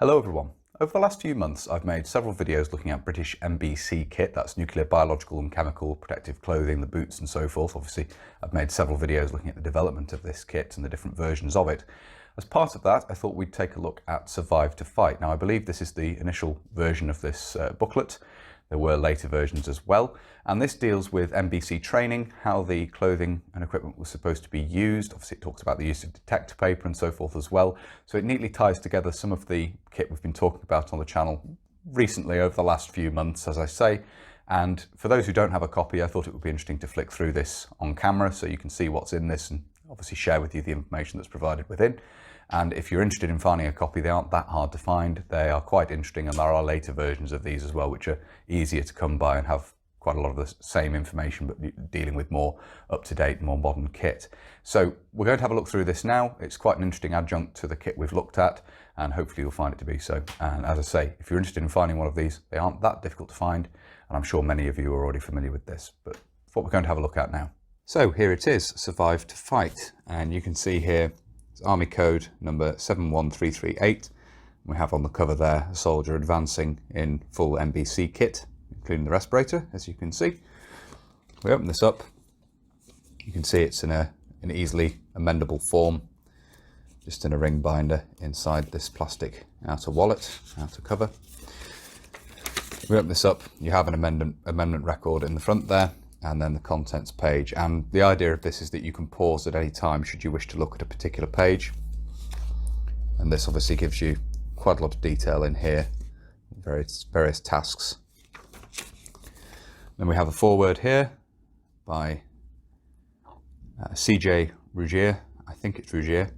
Hello everyone. Over the last few months I've made several videos looking at British NBC kit, that's nuclear, biological and chemical protective clothing, the boots and so forth. Obviously I've made several videos looking at the development of this kit and the different versions of it. As part of that I thought we'd take a look at Survive to Fight. Now I believe this is the initial version of this booklet. There were later versions as well, and this deals with NBC training, how the clothing and equipment was supposed to be used. Obviously it talks about the use of detector paper and so forth as well, so it neatly ties together some of the kit we've been talking about on the channel recently over the last few months, as I say. And for those who don't have a copy, I thought it would be interesting to flick through this on camera so you can see what's in this and obviously share with you the information that's provided within. And if you're interested in finding a copy, they aren't that hard to find. They are quite interesting, and there are later versions of these as well, which are easier to come by and have quite a lot of the same information, but dealing with more up-to-date, more modern kit. So we're going to have a look through this now. It's quite an interesting adjunct to the kit we've looked at, and hopefully you'll find it to be so. And as I say, if you're interested in finding one of these, they aren't that difficult to find, and I'm sure many of you are already familiar with this, but it's what we're going to have a look at now. So here it is, Survive to Fight, and you can see here Army code number 71338. We have on the cover there a soldier advancing in full NBC kit, including the respirator, as you can see. We open this up, you can see it's in an easily amendable form, just in a ring binder inside this plastic outer wallet, outer cover. We open this up, you have an amendment record in the front there, and then the contents page. And the idea of this is that you can pause at any time should you wish to look at a particular page. And this obviously gives you quite a lot of detail in here, various tasks. Then we have a foreword here by CJ Rougier, I think it's Rougier,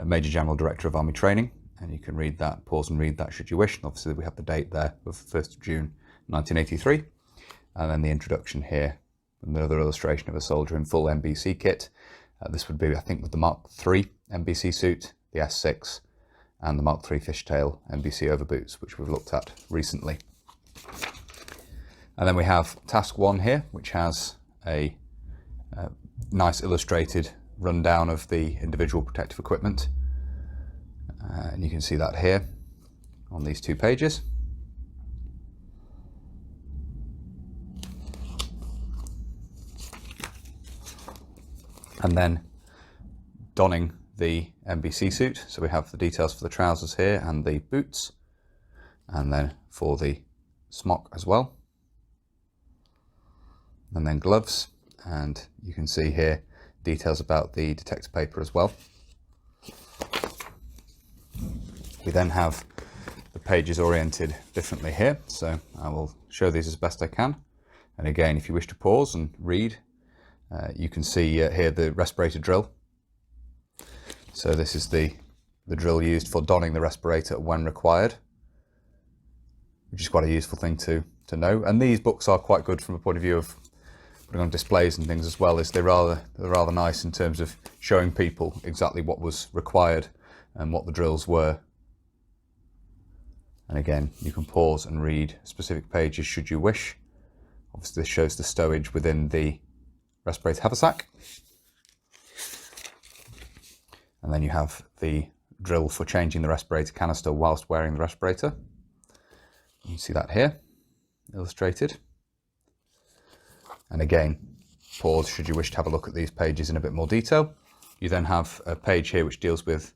Major General Director of Army Training. And you can read that, pause and read that should you wish. And obviously we have the date there of 1st of June 1983. And then the introduction here. Another illustration of a soldier in full NBC kit. This would be, I think, with the Mark III NBC suit, the S6, and the Mark III fishtail NBC overboots, which we've looked at recently. And then we have task 1 here, which has a nice illustrated rundown of the individual protective equipment. And you can see that here on these 2 pages. And then donning the NBC suit. So we have the details for the trousers here and the boots, and then for the smock as well. And then gloves, and you can see here details about the detector paper as well. We then have the pages oriented differently here, so I will show these as best I can. And again, if you wish to pause and read, you can see here the respirator drill. So this is the drill used for donning the respirator when required, which is quite a useful thing to know. And these books are quite good from a point of view of putting on displays and things as well. They're rather nice in terms of showing people exactly what was required and what the drills were. And again, you can pause and read specific pages should you wish. Obviously this shows the stowage within the respirator haversack. And then you have the drill for changing the respirator canister whilst wearing the respirator. You can see that here, illustrated. And again, pause should you wish to have a look at these pages in a bit more detail. You then have a page here which deals with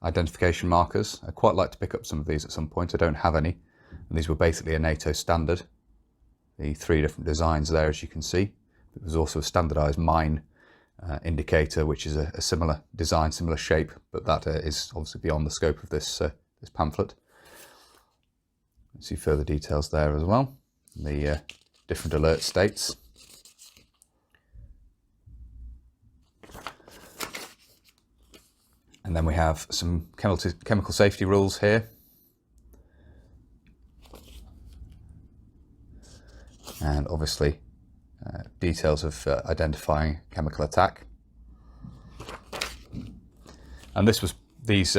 identification markers. I'd quite like to pick up some of these at some point. I don't have any. And these were basically a NATO standard. The 3 different designs there, as you can see. There's also a standardized mine indicator, which is a similar design, similar shape, but that is obviously beyond the scope of this pamphlet. You see further details there as well. The different alert states. And then we have some chemical safety rules here. And obviously details of identifying chemical attack. And these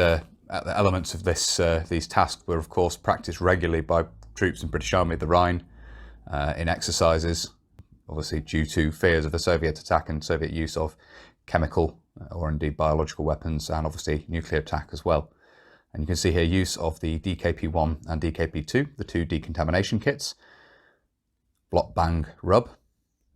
elements of these tasks were of course practiced regularly by troops in British Army of the Rhine in exercises, obviously due to fears of a Soviet attack and Soviet use of chemical or indeed biological weapons, and obviously nuclear attack as well. And you can see here use of the DKP1 and DKP2, the two decontamination kits. Block bang rub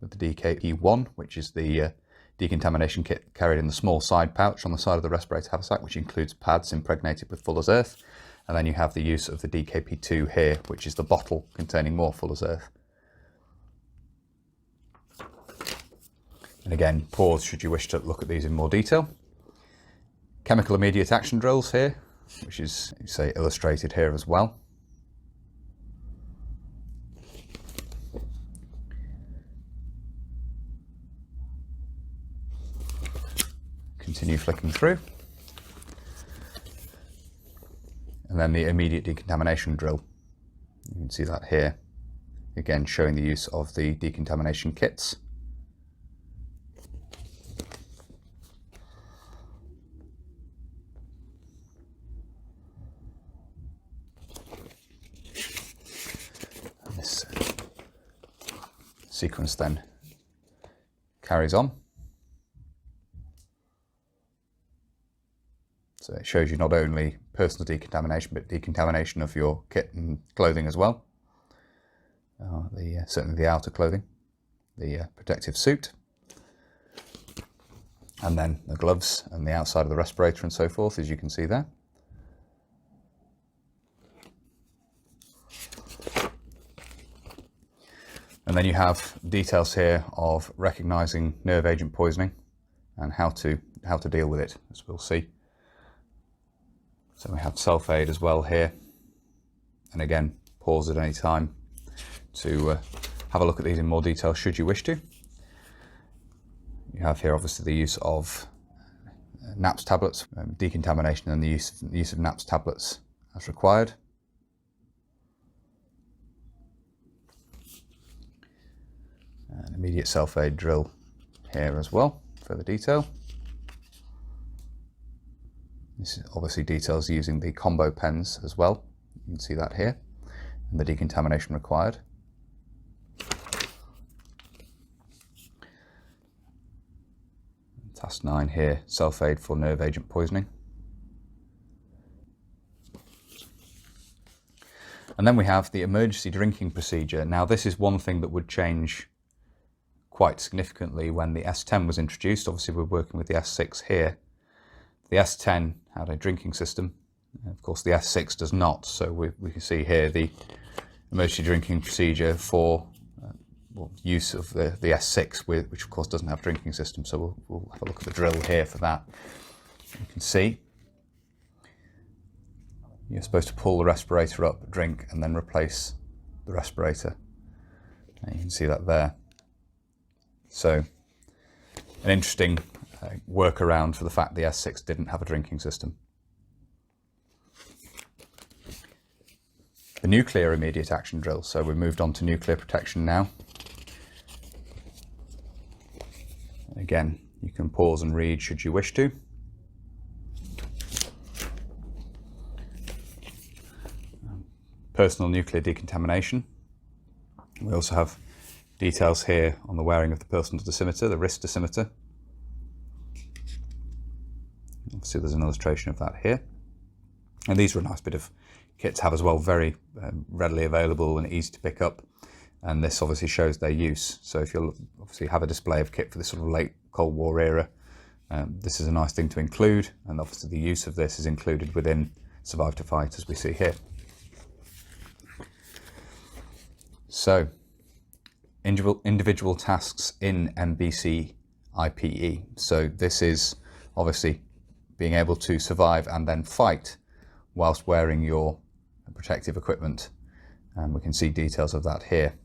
with the DKP1, which is the decontamination kit carried in the small side pouch on the side of the respirator haversack, which includes pads impregnated with Fuller's Earth. And then you have the use of the DKP2 here, which is the bottle containing more Fuller's Earth. And again, pause should you wish to look at these in more detail. Chemical immediate action drills here, which is, say, illustrated here as well. Continue flicking through. And then the immediate decontamination drill. You can see that here. Again, showing the use of the decontamination kits. And this sequence then carries on. So it shows you not only personal decontamination, but decontamination of your kit and clothing as well. Certainly the outer clothing, the protective suit, and then the gloves and the outside of the respirator and so forth, as you can see there. And then you have details here of recognising nerve agent poisoning and how to deal with it, as we'll see. So we have self-aid as well here, and again, pause at any time to have a look at these in more detail should you wish to. You have here obviously the use of NAPS tablets, decontamination and the use of NAPS tablets as required. An immediate self-aid drill here as well, further detail. This obviously details using the combo pens as well. You can see that here, and the decontamination required. Task 9 here, self-aid for nerve agent poisoning. And then we have the emergency drinking procedure. Now this is one thing that would change quite significantly when the S10 was introduced. Obviously we're working with the S6 here. The S10 had a drinking system. Of course, the S6 does not. So we can see here the emergency drinking procedure for use of the S6, which of course doesn't have a drinking system. So we'll have a look at the drill here for that. You can see you're supposed to pull the respirator up, drink, and then replace the respirator. And you can see that there. So an interesting workaround for the fact the S6 didn't have a drinking system. The nuclear immediate action drill. So we've moved on to nuclear protection now. Again, you can pause and read should you wish to. Personal nuclear decontamination. We also have details here on the wearing of the personal dosimeter, the wrist dosimeter. Obviously there's an illustration of that here. And these are a nice bit of kit to have as well, very readily available and easy to pick up. And this obviously shows their use. So if you'll obviously have a display of kit for this sort of late Cold War era, this is a nice thing to include. And obviously the use of this is included within Survive to Fight, as we see here. So, individual tasks in NBC IPE. So this is obviously being able to survive and then fight whilst wearing your protective equipment. And we can see details of that here.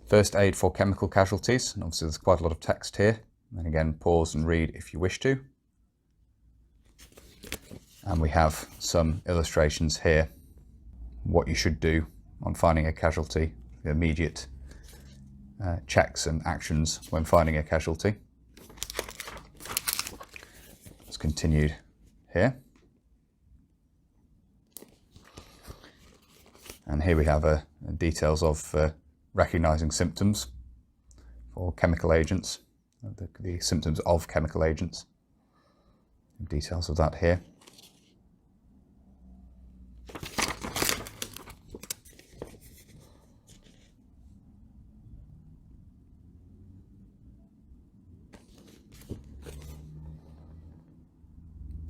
First aid for chemical casualties, and obviously there's quite a lot of text here. And again, pause and read if you wish to. And we have some illustrations here, what you should do on finding a casualty, the immediate checks and actions when finding a casualty. It's continued here. And here we have details of recognizing symptoms for chemical agents, the symptoms of chemical agents. Details of that here.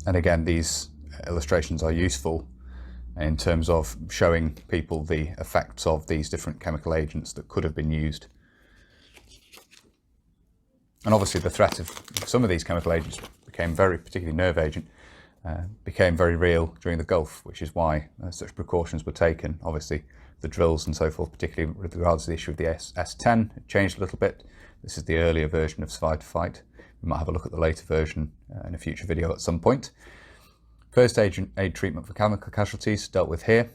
And again, these illustrations are useful in terms of showing people the effects of these different chemical agents that could have been used. And obviously the threat of some of these chemical agents became particularly nerve agent, became very real during the Gulf, which is why such precautions were taken. Obviously the drills and so forth, particularly with regards to the issue of the S10, it changed a little bit. This is the earlier version of Survive to Fight. We might have a look at the later version in a future video at some point. First aid treatment for chemical casualties dealt with here,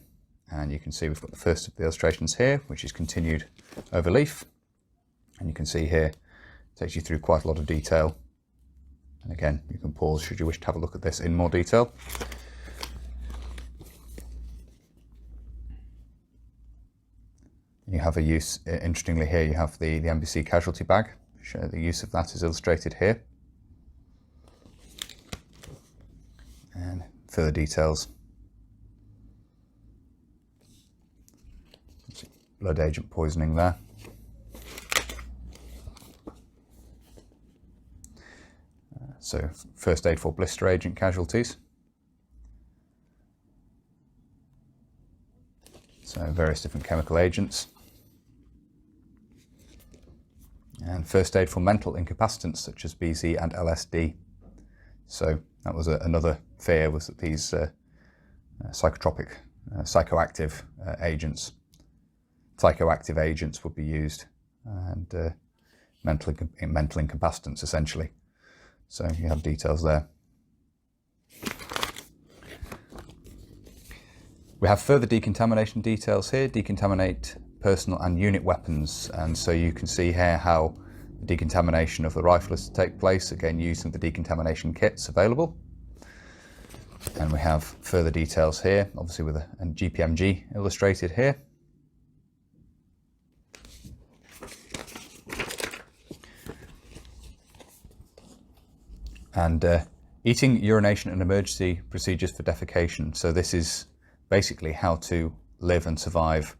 and you can see we've got the first of the illustrations here, which is continued overleaf, and you can see here it takes you through quite a lot of detail, and again you can pause should you wish to have a look at this in more detail. You have a use, interestingly here you have the NBC casualty bag. The use of that is illustrated here. And further details. Blood agent poisoning there. So first aid for blister agent casualties. So various different chemical agents. And first aid for mental incapacitants such as BZ and LSD. So that was another fear, was that these psychotropic, psychoactive agents would be used, and mental incapacitants essentially. So you have details there. We have further decontamination details here. Decontaminate personal and unit weapons, and so you can see here how the decontamination of the rifle is to take place, again using the decontamination kits available. And we have further details here, obviously with a GPMG illustrated here. And eating, urination and emergency procedures for defecation. So this is basically how to live and survive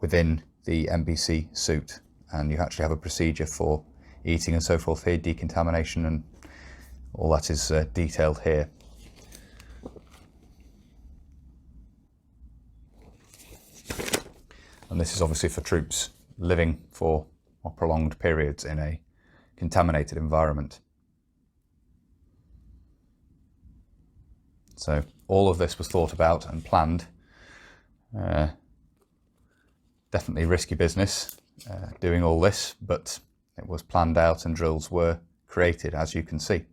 within the NBC suit, and you actually have a procedure for eating and so forth here, decontamination, and all that is detailed here. And this is obviously for troops living for prolonged periods in a contaminated environment. So all of this was thought about and planned. Definitely risky business doing all this, but it was planned out and drills were created, as you can see.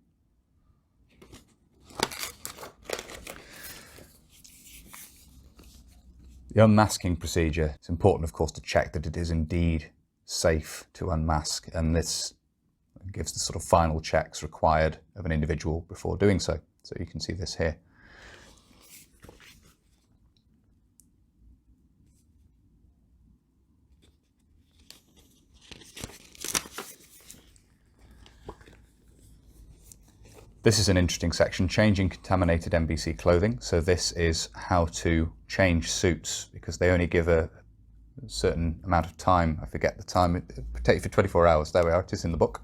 The unmasking procedure, it's important of course to check that it is indeed safe to unmask, and this gives the sort of final checks required of an individual before doing so. So you can see this here. This is an interesting section, changing contaminated NBC clothing. So this is how to change suits, because they only give a certain amount of time. I forget the time, it takes you for 24 hours. There we are, it is in the book.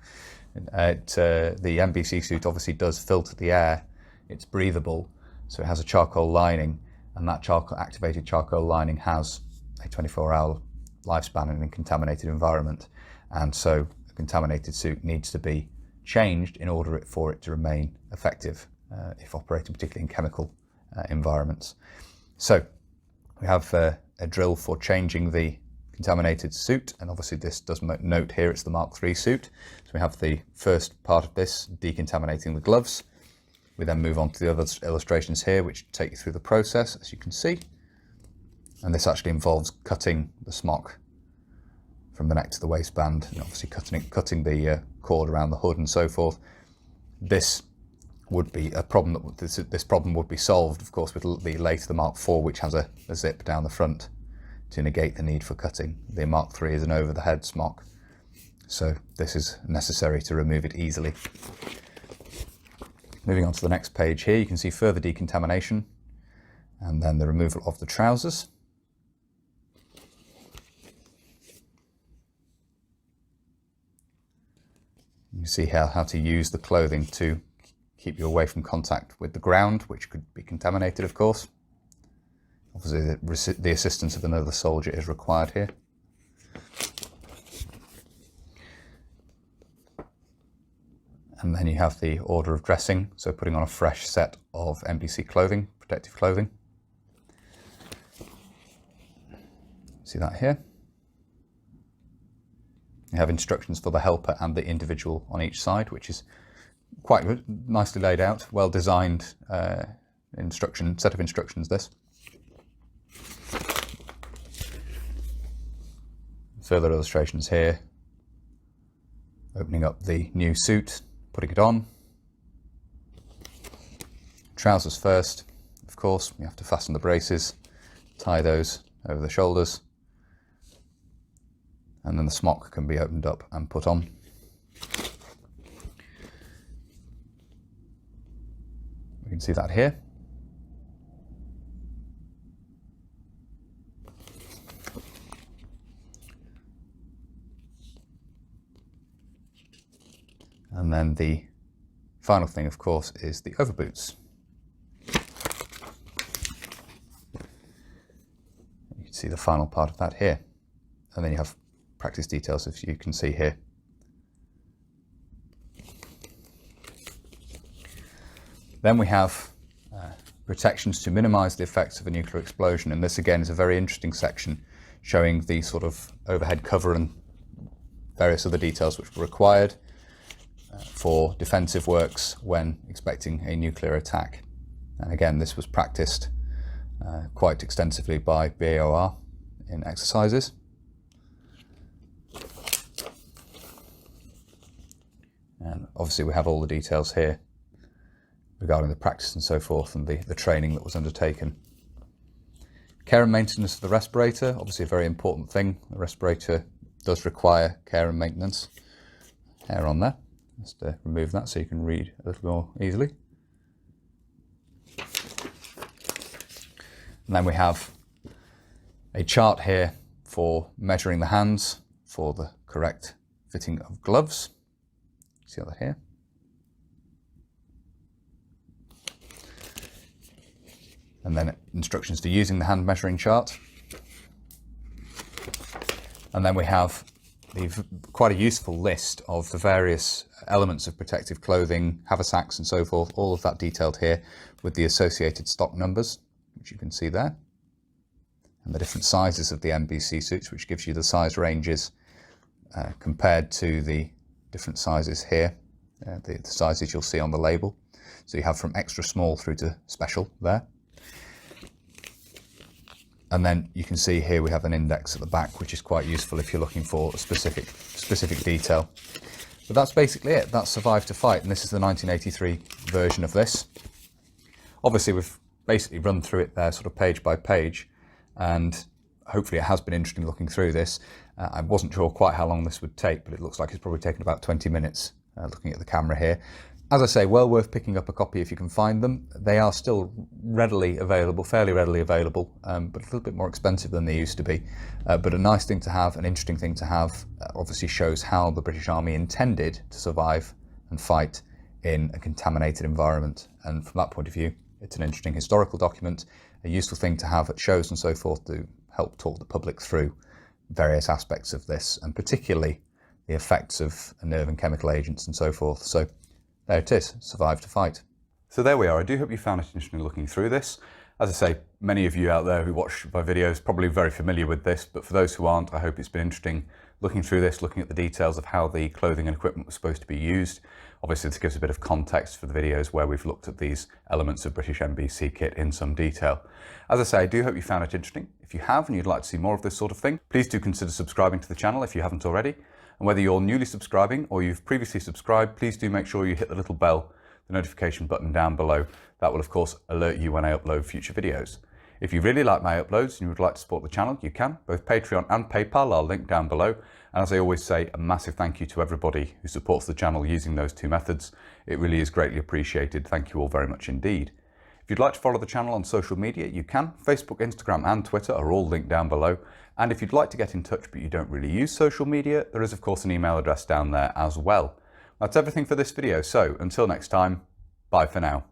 The NBC suit obviously does filter the air. It's breathable, so it has a charcoal lining, and that activated charcoal lining has a 24-hour lifespan in a contaminated environment. And so a contaminated suit needs to be changed in order for it to remain effective if operating particularly in chemical environments. So we have a drill for changing the contaminated suit, and obviously this does note here it's the Mark III suit. So we have the first part of this, decontaminating the gloves. We then move on to the other illustrations here which take you through the process, as you can see, and this actually involves cutting the smock from the neck to the waistband, and obviously cutting the cord around the hood and so forth. This would be a problem that this problem would be solved, of course, with the later the Mark IV, which has a zip down the front. to negate the need for cutting. The Mark III is an over-the-head smock, so this is necessary to remove it easily. Moving on to the next page here, you can see further decontamination and then the removal of the trousers. You see how to use the clothing to keep you away from contact with the ground, which could be contaminated, of course. Obviously, the assistance of another soldier is required here. And then you have the order of dressing, so putting on a fresh set of NBC clothing, protective clothing. See that here? You have instructions for the helper and the individual on each side, which is quite good, nicely laid out, well designed set of instructions this. Further illustrations here, opening up the new suit, putting it on. Trousers first, of course, we have to fasten the braces, tie those over the shoulders, and then the smock can be opened up and put on. We can see that here. And then the final thing, of course, is the overboots. You can see the final part of that here. And then you have practice details, as you can see here. Then we have protections to minimize the effects of a nuclear explosion. And this again is a very interesting section showing the sort of overhead cover and various other details which were required for defensive works when expecting a nuclear attack. And again, this was practiced quite extensively by BAOR in exercises. And obviously we have all the details here regarding the practice and so forth and the training that was undertaken. Care and maintenance of the respirator, obviously a very important thing. The respirator does require care and maintenance. Hair on there. Just remove that so you can read a little more easily. And then we have a chart here for measuring the hands for the correct fitting of gloves. See that here? And then instructions for using the hand measuring chart. And then we have quite a useful list of the various elements of protective clothing, haversacks and so forth, all of that detailed here with the associated stock numbers, which you can see there, and the different sizes of the NBC suits, which gives you the size ranges compared to the different sizes here, the sizes you'll see on the label. So you have from extra small through to special there. And then you can see here we have an index at the back, which is quite useful if you're looking for a specific detail. But that's basically it. That's Survive to Fight, and this is the 1983 version of this. Obviously, we've basically run through it there sort of page by page, and hopefully it has been interesting looking through this. I wasn't sure quite how long this would take, but it looks like it's probably taken about 20 minutes looking at the camera here. As I say, well worth picking up a copy if you can find them. They are still readily available, fairly readily available, but a little bit more expensive than they used to be. But a nice thing to have, an interesting thing to have, obviously shows how the British Army intended to survive and fight in a contaminated environment. And from that point of view, it's an interesting historical document, a useful thing to have at shows and so forth to help talk the public through various aspects of this, and particularly the effects of nerve and chemical agents and so forth. So there it is, Survive to Fight. So there we are. I do hope you found it interesting looking through this. As I say, many of you out there who watch my videos are probably very familiar with this, but for those who aren't, I hope it's been interesting looking through this, looking at the details of how the clothing and equipment was supposed to be used. Obviously, this gives a bit of context for the videos where we've looked at these elements of British NBC kit in some detail. As I say, I do hope you found it interesting. If you have and you'd like to see more of this sort of thing, please do consider subscribing to the channel if you haven't already. And whether you're newly subscribing or you've previously subscribed, please do make sure you hit the little bell, the notification button down below. That will of course alert you when I upload future videos. If you really like my uploads and you would like to support the channel, you can. Both Patreon and PayPal are linked down below. And as I always say, a massive thank you to everybody who supports the channel using those two methods. It really is greatly appreciated. Thank you all very much indeed. If you'd like to follow the channel on social media, you can. Facebook, Instagram and Twitter are all linked down below. And if you'd like to get in touch but you don't really use social media, there is of course an email address down there as well. That's everything for this video, so until next time, bye for now.